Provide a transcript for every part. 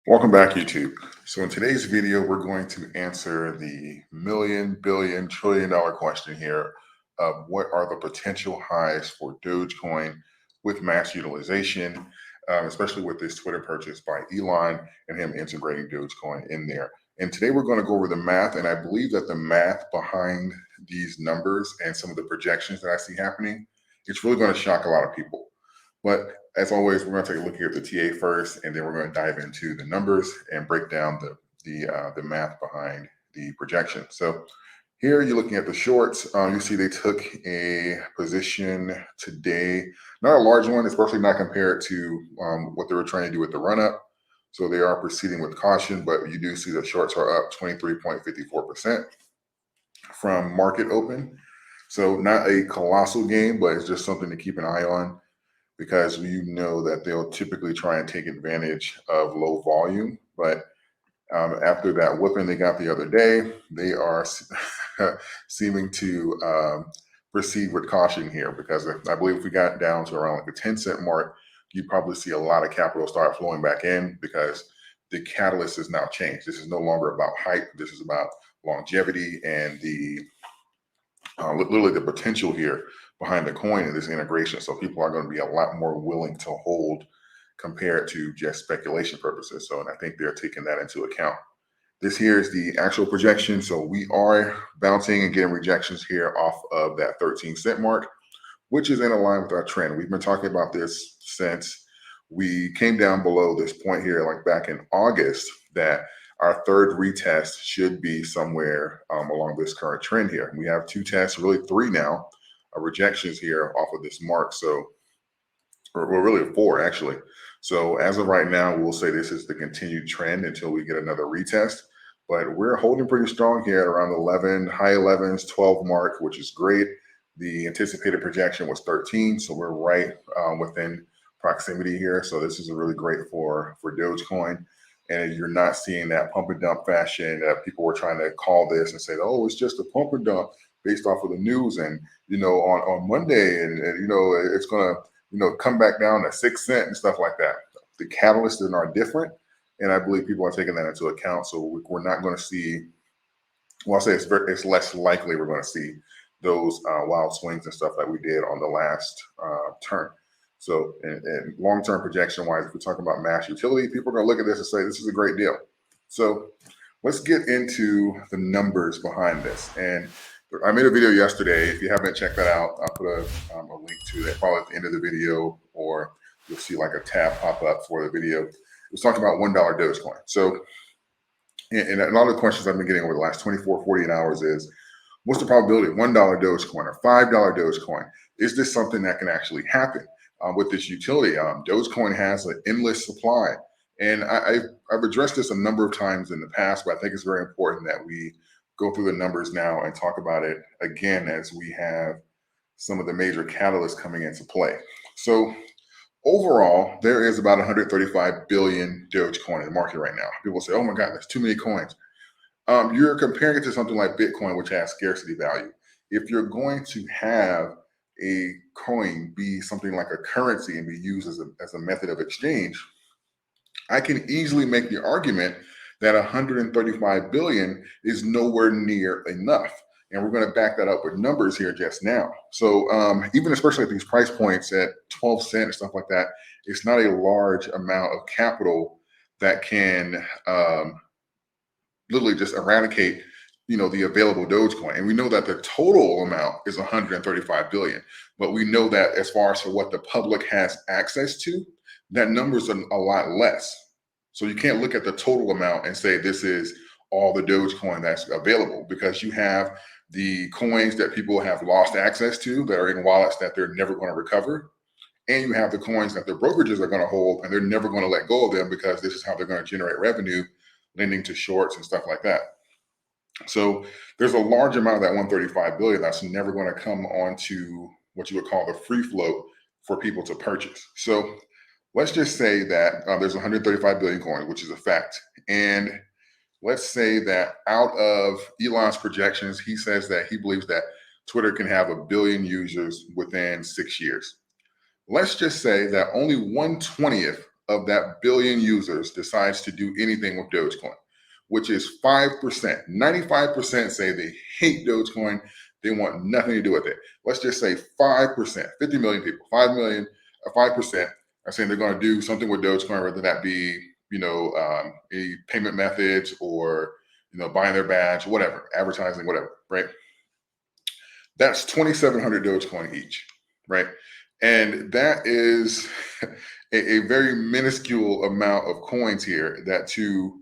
Welcome back, YouTube. So in today's video, we're going to answer the million, billion, trillion-dollar question here of what are the potential highs for Dogecoin with mass utilization, especially with this Twitter purchase by Elon and him integrating Dogecoin in there. And today we're going to go over the math, and I believe that the math behind these numbers and some of the projections that I see happening, it's really going to shock a lot of people. But as always, we're going to take a look here at the TA first, and then we're going to dive into the numbers and break down the math behind the projection. So here you're looking at the shorts. You see they took a position today, not a large one, especially not compared to what they were trying to do with the run up. So they are proceeding with caution, but you do see the shorts are up 23.54% from market open. So not a colossal gain, but it's just something to keep an eye on, because you know that they'll typically try and take advantage of low volume. But after that whipping they got the other day, they are seeming to proceed with caution here, because I believe if we got down to around like the 10-cent mark, you'd probably see a lot of capital start flowing back in, because the catalyst has now changed. This is no longer about hype. This is about longevity and the literally the potential here behind the coin and this integration. So people are going to be a lot more willing to hold compared to just speculation purposes. So, and I think they're taking that into account. This here is the actual projection. So we are bouncing and getting rejections here off of that 13-cent mark, which is in line with our trend. We've been talking about this since we came down below this point here, like back in August, that our third retest should be somewhere along this current trend here. We have two tests, really three now, rejections here off of this mark. So, or really four actually. So as of right now, we'll say this is the continued trend until we get another retest. But we're holding pretty strong here at around 11, high 11s, 12 mark, which is great. The anticipated projection was 13, so we're right within proximity here. So this is really great for Dogecoin. And you're not seeing that pump and dump fashion that people were trying to call this and say, oh, it's just a pump and dump based off of the news. And, you know, on Monday, and you know, it's going to, you know, come back down to 6 cents and stuff like that. The catalysts are different. And I believe people are taking that into account. So we're not going to see, well, I'll say it's less likely we're going to see those wild swings and stuff like we did on the last turn. So, and long-term projection-wise, if we're talking about mass utility, people are going to look at this and say, this is a great deal. So let's get into the numbers behind this. And I made a video yesterday. If you haven't checked that out, I'll put a link to that probably at the end of the video, or you'll see like a tab pop up for the video. It was talking about $1 Dogecoin. So, and a lot of the questions I've been getting over the last 24, 48 hours is, what's the probability of $1 Dogecoin or $5 Dogecoin? Is this something that can actually happen? With this utility, Dogecoin has an endless supply. And I've addressed this a number of times in the past, but I think it's very important that we go through the numbers now and talk about it again as we have some of the major catalysts coming into play. So overall, there is about 135 billion Dogecoin in the market right now. People say, oh my God, that's too many coins. You're comparing it to something like Bitcoin, which has scarcity value. If you're going to have a coin be something like a currency and be used as a method of exchange, I can easily make the argument that 135 billion is nowhere near enough. And we're going to back that up with numbers here just now. So even especially at these price points at 12 cents and stuff like that, it's not a large amount of capital that can literally just eradicate, you know, the available Dogecoin. And we know that the total amount is 135 billion, but we know that as far as for what the public has access to, that number is a lot less. So you can't look at the total amount and say this is all the Dogecoin that's available, because you have the coins that people have lost access to that are in wallets that they're never going to recover. And you have the coins that their brokerages are going to hold, and they're never going to let go of them, because this is how they're going to generate revenue, lending to shorts and stuff like that. So there's a large amount of that 135 billion that's never going to come onto what you would call the free float for people to purchase. So let's just say that there's 135 billion coins, which is a fact. And let's say that out of Elon's projections, he says that he believes that Twitter can have 1 billion users within 6 years. Let's just say that only 1/20th of that billion users decides to do anything with Dogecoin, which is 5%. 95% say they hate Dogecoin. They want nothing to do with it. Let's just say 5%, 50 million people, 5 million, 5% are saying they're going to do something with Dogecoin, whether that be, a payment methods or, buying their badge, whatever, advertising, whatever, right? That's 2,700 Dogecoin each, right? And that is a very minuscule amount of coins here that to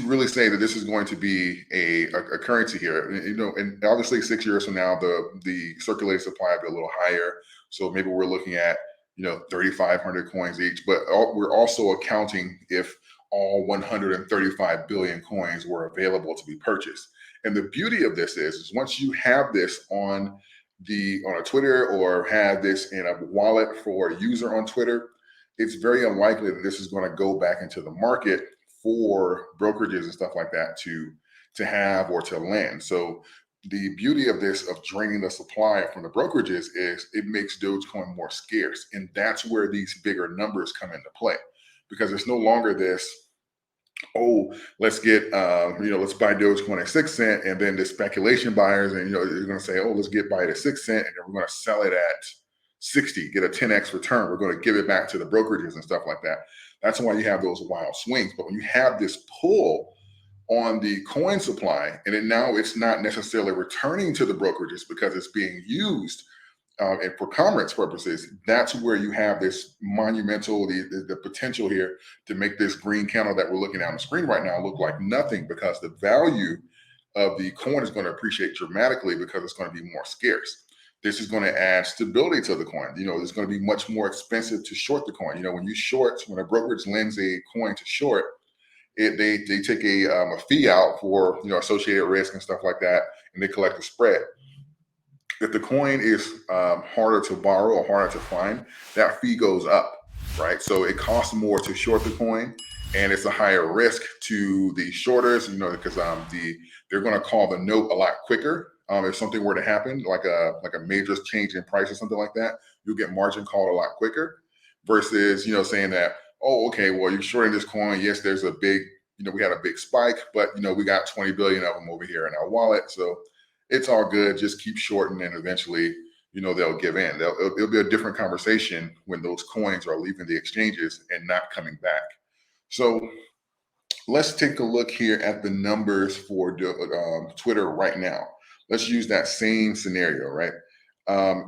really say that this is going to be a currency here, and obviously 6 years from now, the circulating supply will be a little higher. So maybe we're looking at, 3,500 coins each, but we're also accounting if all 135 billion coins were available to be purchased. And the beauty of this is once you have this on a Twitter or have this in a wallet for a user on Twitter, it's very unlikely that this is going to go back into the market for brokerages and stuff like that to have or to land. So the beauty of this, of draining the supply from the brokerages, is it makes Dogecoin more scarce. And that's where these bigger numbers come into play, because it's no longer this, oh, let's get, let's buy Dogecoin at 6 cents. And then the speculation buyers, and, they're going to say, oh, let's buy it at 6 cents. And then we're going to sell it at 60, get a 10x return. We're going to give it back to the brokerages and stuff like that. That's why you have those wild swings. But when you have this pull on the coin supply, and then now it's not necessarily returning to the brokerages because it's being used and for commerce purposes, that's where you have this monumental, the potential here to make this green candle that we're looking at on the screen right now look like nothing, because the value of the coin is going to appreciate dramatically because it's going to be more scarce. This is going to add stability to the coin. It's going to be much more expensive to short the coin. When a brokerage lends a coin to short, they take a fee out for associated risk and stuff like that, and they collect a spread. If the coin is harder to borrow or harder to find, that fee goes up, right? So it costs more to short the coin, and it's a higher risk to the shorters, because they're going to call the note a lot quicker. If something were to happen, like a major change in price or something like that, you'll get margin called a lot quicker, versus saying that, oh, okay, well, you're shorting this coin. Yes, there's a big, we had a big spike, but we got 20 billion of them over here in our wallet, so it's all good. Just keep shorting, and eventually, they'll give in. It'll be a different conversation when those coins are leaving the exchanges and not coming back. So let's take a look here at the numbers for Twitter right now. Let's use that same scenario, right?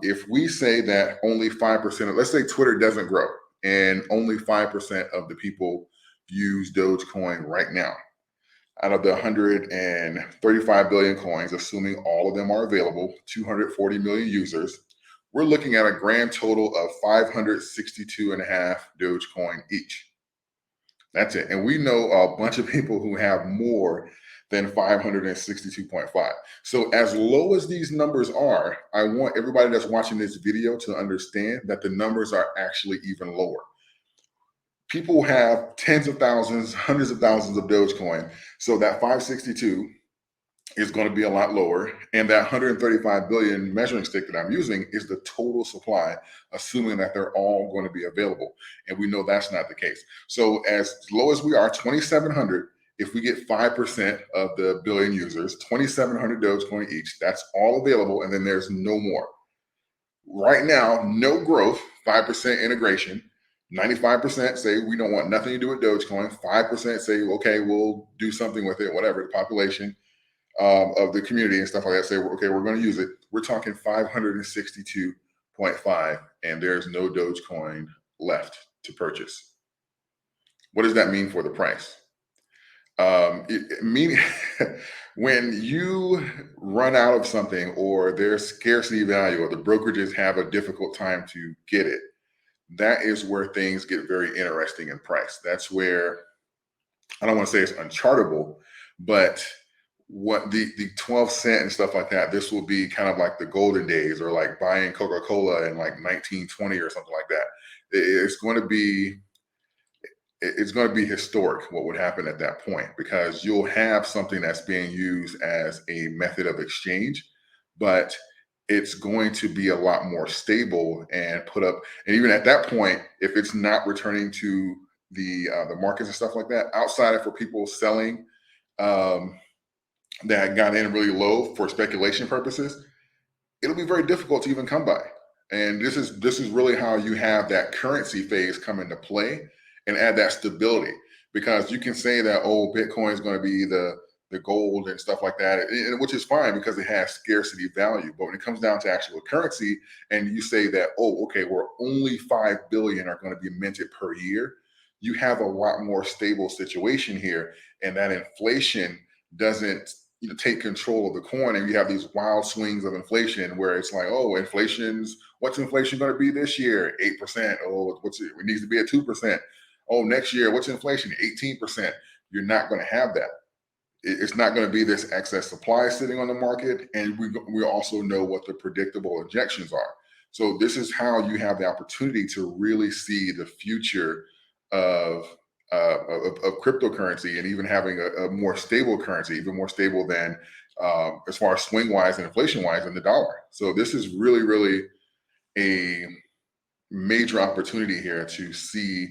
If we say that only 5%, let's say Twitter doesn't grow and only 5% of the people use Dogecoin right now. Out of the 135 billion coins, assuming all of them are available, 240 million users, we're looking at a grand total of 562.5 Dogecoin each. That's it. And we know a bunch of people who have more than 562.5. So as low as these numbers are, I want everybody that's watching this video to understand that the numbers are actually even lower. People have tens of thousands, hundreds of thousands of Dogecoin. So that 562 is going to be a lot lower. And that 135 billion measuring stick that I'm using is the total supply, assuming that they're all going to be available. And we know that's not the case. So as low as we are, 2,700, if we get 5% of the billion users, 2,700 Dogecoin each, that's all available. And then there's no more. Right now, no growth, 5% integration. 95% say we don't want nothing to do with Dogecoin. 5% say, okay, we'll do something with it, whatever. The population of the community and stuff like that say, okay, we're going to use it. We're talking 562.5, and there's no Dogecoin left to purchase. What does that mean for the price? When you run out of something, or there's scarcity value, or the brokerages have a difficult time to get it, that is where things get very interesting in price. That's where, I don't want to say it's unchartable, but what the 12 cent and stuff like that, this will be kind of like the golden days, or like buying Coca-Cola in like 1920 or something like that. It's going to be historic what would happen at that point, because you'll have something that's being used as a method of exchange, but it's going to be a lot more stable and put up. And even at that point, if it's not returning to the markets and stuff like that, outside of for people selling um, that got in really low for speculation purposes, it'll be very difficult to even come by. And this is really how you have that currency phase come into play and add that stability. Because you can say that, oh, Bitcoin is going to be the gold and stuff like that, which is fine because it has scarcity value. But when it comes down to actual currency, and you say that, oh, okay, we're only 5 billion are going to be minted per year, you have a lot more stable situation here, and that inflation doesn't take control of the coin, and you have these wild swings of inflation where it's like, oh, what's inflation going to be this year? 8%. Oh, it needs to be at 2%. Oh, next year, what's inflation? 18%. You're not going to have that. It's not going to be this excess supply sitting on the market, and we also know what the predictable injections are. So this is how you have the opportunity to really see the future of cryptocurrency, and even having a more stable currency, even more stable than as far as swing wise and inflation wise than the dollar. So this is really, really a major opportunity here to see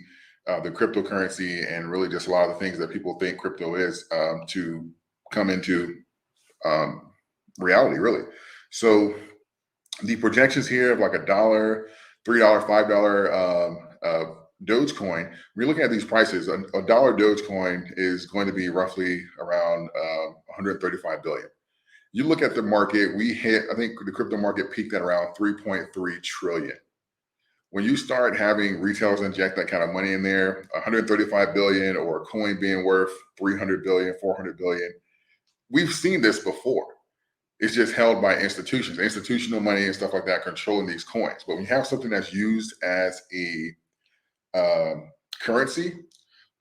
the cryptocurrency and really just a lot of the things that people think crypto is to come into reality, really. So the projections here of like $1, $3, $5 Dogecoin, we're looking at these prices. A dollar Dogecoin is going to be roughly around 135 billion. You look at the market, I think the crypto market peaked at around 3.3 trillion. When you start having retailers inject that kind of money in there, 135 billion, or a coin being worth 300 billion, 400 billion, we've seen this before. It's just held by institutions, institutional money and stuff like that, controlling these coins. But when you have something that's used as a currency,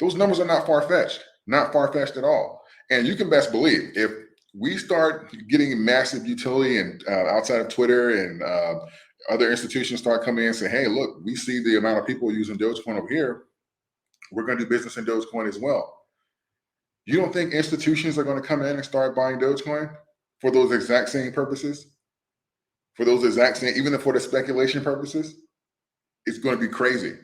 those numbers are not far-fetched at all. And you can best believe, if we start getting massive utility and outside of Twitter and other institutions start coming in and say, hey, look, we see the amount of people using Dogecoin over here, we're going to do business in Dogecoin as well. You don't think institutions are going to come in and start buying Dogecoin for those exact same purposes? For those exact same, even for the speculation purposes? It's going to be crazy.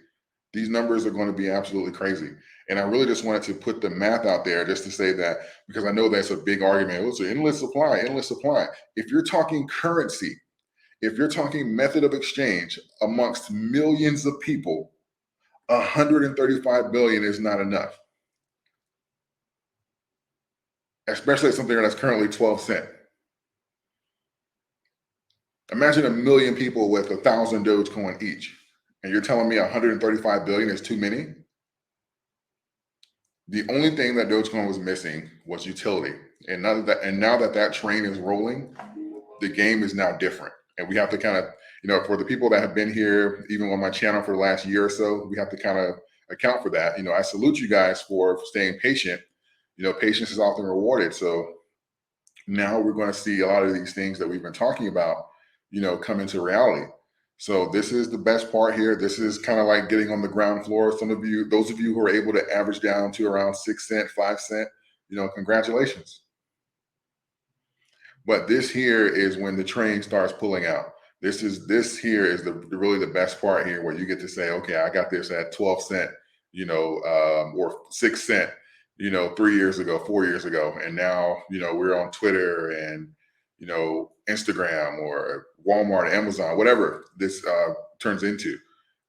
These numbers are going to be absolutely crazy. And I really just wanted to put the math out there just to say that, because I know that's a big argument. It's an endless supply, endless supply. If you're talking currency, if you're talking method of exchange amongst millions of people, 135 billion is not enough. Especially something that's currently 12 cents. Imagine 1 million people with 1,000 Dogecoin each, and you're telling me 135 billion is too many? The only thing that Dogecoin was missing was utility. And now that train is rolling, the game is now different. And we have to kind of, for the people that have been here, even on my channel for the last year or so, we have to kind of account for that. I salute you guys for staying patient. Patience is often rewarded. So now we're going to see a lot of these things that we've been talking about, come into reality. So this is the best part here. This is kind of like getting on the ground floor. Those of you who are able to average down to around 6 cents, 5 cents, congratulations. But this here is when the train starts pulling out. This here is really the best part here, where you get to say, okay, I got this at 12 cents, or 6 cents, 3 years ago, 4 years ago. And now, we're on Twitter and, Instagram or Walmart, Amazon, whatever this turns into.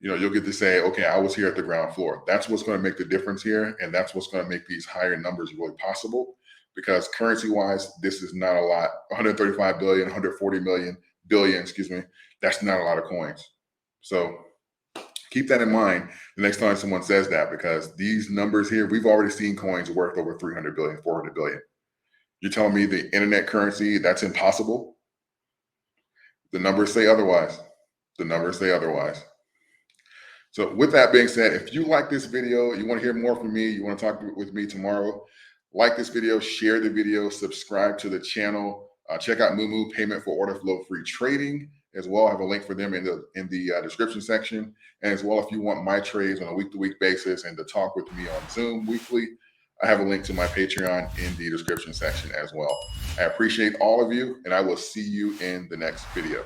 You'll get to say, okay, I was here at the ground floor. That's what's going to make the difference here. And that's what's going to make these higher numbers really possible. Because currency-wise, this is not a lot. 135 billion, 140 billion, that's not a lot of coins. So keep that in mind the next time someone says that, because these numbers here, we've already seen coins worth over 300 billion, 400 billion. You're telling me the internet currency, that's impossible? The numbers say otherwise. The numbers say otherwise. So with that being said, if you like this video, you want to hear more from me, you want to talk with me tomorrow, like this video, share the video, subscribe to the channel, check out Moomoo Payment for Order Flow Free Trading as well. I have a link for them in the description section. And as well, if you want my trades on a week-to-week basis and to talk with me on Zoom weekly, I have a link to my Patreon in the description section as well. I appreciate all of you, and I will see you in the next video.